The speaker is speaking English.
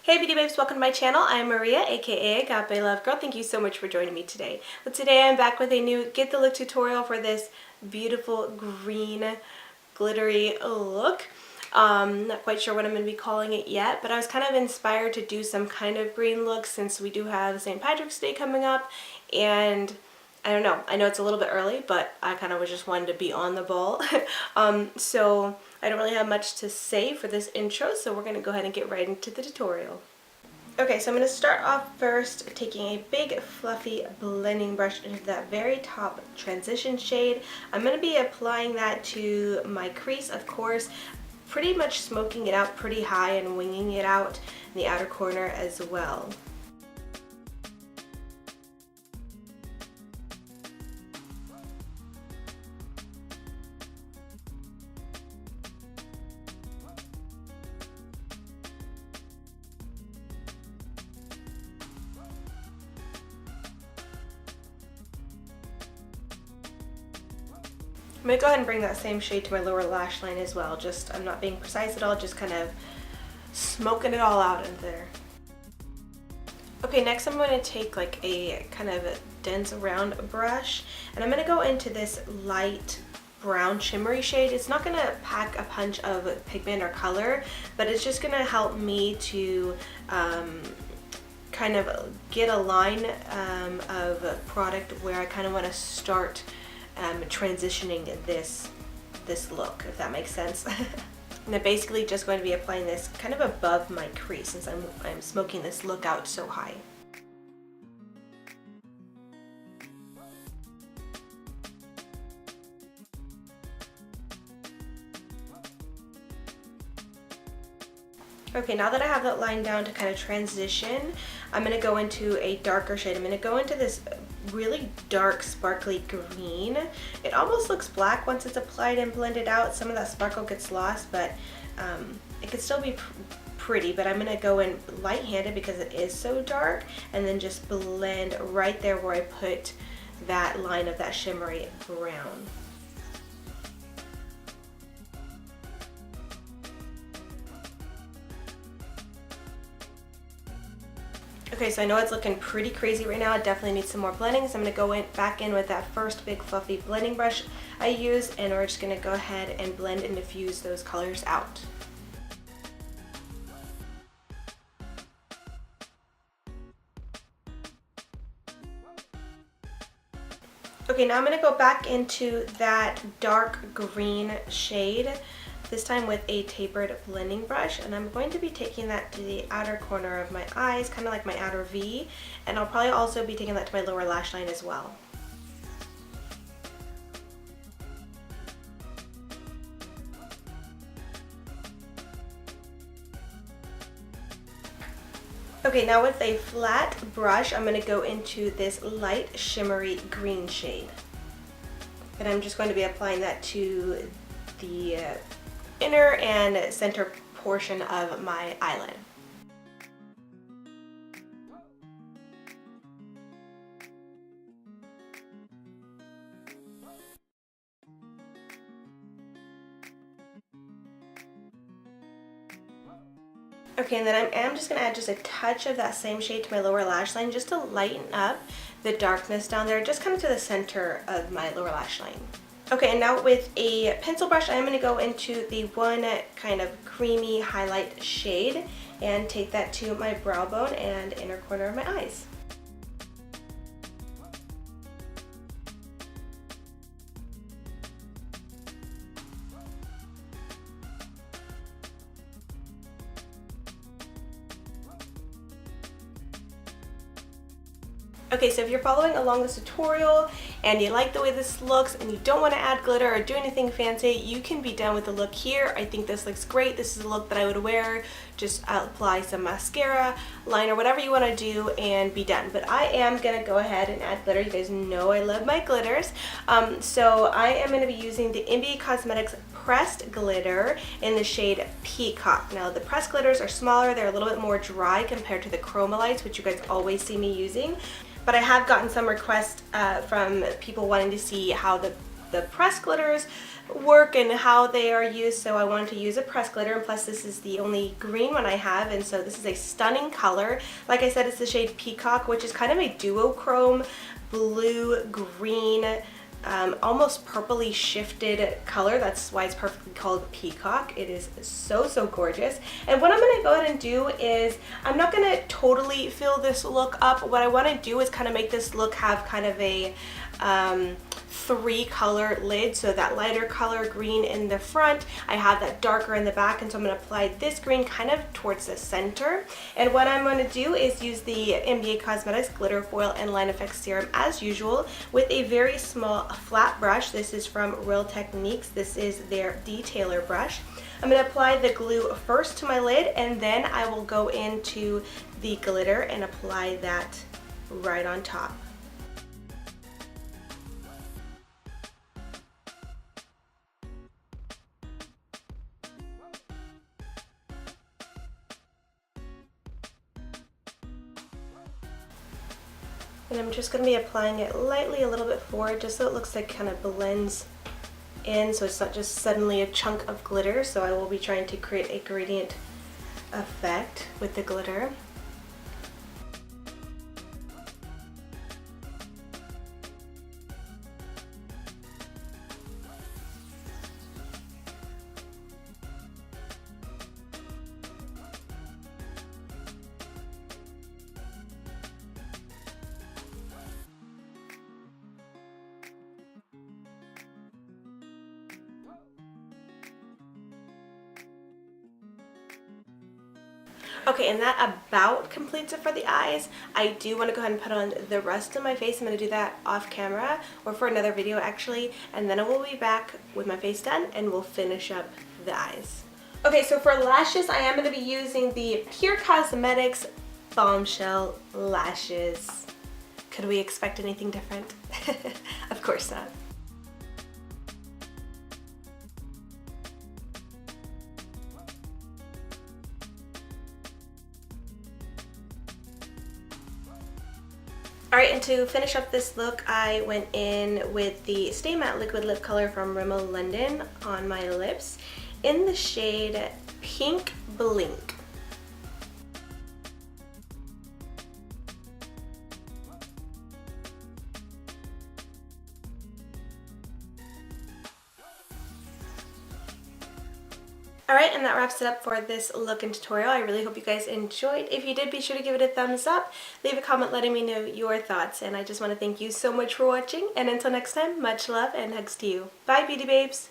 Hey beauty babes, welcome to my channel. I'm Maria, aka Agape Love Girl. Thank you so much for joining me today. But today I'm back with a new Get the Look tutorial for this beautiful green glittery look. Not quite sure what I'm going to be calling it yet, but I was kind of inspired to do some kind of green look since we do have St. Patrick's Day coming up, and I don't know. I know it's a little bit early, but I kind of was just wanted to be on the ball. So I don't really have much to say for this intro, so we're going to go ahead and get right into the tutorial. Okay, so I'm going to start off first taking a big fluffy blending brush into that very top transition shade. I'm going to be applying that to my crease, of course, pretty much smoking it out pretty high and winging it out in the outer corner as well. I'm going to go ahead and bring that same shade to my lower lash line as well. Just, I'm not being precise at all, just kind of smoking it all out in there. Okay, next I'm going to take like a kind of dense round brush, and I'm going to go into this light brown shimmery shade. It's not going to pack a punch of pigment or color, but it's just going to help me to kind of get a line of product where I kind of want to start transitioning this look, if that makes sense. And I'm basically just going to be applying this kind of above my crease since I'm smoking this look out so high. Okay, now that I have that line down to kind of transition, I'm going to go into a darker shade. I'm going to go into this really dark sparkly green. It almost looks black once it's applied and blended out. Some of that sparkle gets lost, but it could still be pretty. But I'm going to go in light-handed because it is so dark, and then just blend right there where I put that line of that shimmery brown. Okay, so I know it's looking pretty crazy right now. I definitely need some more blending, so I'm going to go back in with that first big fluffy blending brush I used, and we're just going to go ahead and blend and diffuse those colors out. Okay, now I'm going to go back into that dark green shade, this time with a tapered blending brush, and I'm going to be taking that to the outer corner of my eyes, kind of like my outer V, and I'll probably also be taking that to my lower lash line as well. Okay, now with a flat brush, I'm going to go into this light shimmery green shade, and I'm just going to be applying that to the inner and center portion of my eyelid. Okay, and then I am just going to add just a touch of that same shade to my lower lash line just to lighten up the darkness down there, just kind of to the center of my lower lash line. Okay, and now with a pencil brush, I'm going to go into the one kind of creamy highlight shade and take that to my brow bone and inner corner of my eyes. Okay, so if you're following along this tutorial and you like the way this looks and you don't want to add glitter or do anything fancy, you can be done with the look here. I think this looks great. This is a look that I would wear. Just apply some mascara, liner, whatever you want to do and be done. But I am going to go ahead and add glitter. You guys know I love my glitters. So I am going to be using the MBA Cosmetics pressed glitter in the shade Peacock. Now the pressed glitters are smaller. They're a little bit more dry compared to the chromalites, which you guys always see me using. But I have gotten some requests from people wanting to see how the pressed glitters work and how they are used, so I wanted to use a pressed glitter, and plus this is the only green one I have, and so this is a stunning color. Like I said, it's the shade Peacock, which is kind of a duochrome blue green, almost purpley shifted color. That's why it's perfectly called Peacock. It is so gorgeous. And what I'm going to go ahead and do is, I'm not going to totally fill this look up. What I want to do is kind of make this look have kind of a 3-color lid, so that lighter color green in the front, I have that darker in the back, and so I'm going to apply this green kind of towards the center. And what I'm going to do is use the MBA Cosmetics Glitter Foil and Line Effects Serum as usual with a very small flat brush. This is from Real Techniques. This is their detailer brush. I'm going to apply the glue first to my lid, and then I will go into the glitter and apply that right on top. And I'm just going to be applying it lightly a little bit forward, just so it looks like kind of blends in, so it's not just suddenly a chunk of glitter. So I will be trying to create a gradient effect with the glitter. Okay, and that about completes it for the eyes. I do want to go ahead and put on the rest of my face. I'm going to do that off camera, or for another video actually, and then I will be back with my face done and we'll finish up the eyes. Okay, so for lashes, I am going to be using the PUR Cosmetics Bombshell lashes. Could we expect anything different? Of course not. Alright, and to finish up this look, I went in with the Stay Matte Liquid Lip Color from Rimmel London on my lips in the shade Pink Blink. Alright, and that wraps it up for this look and tutorial. I really hope you guys enjoyed. If you did, be sure to give it a thumbs up. Leave a comment letting me know your thoughts. And I just want to thank you so much for watching. And until next time, much love and hugs to you. Bye, beauty babes!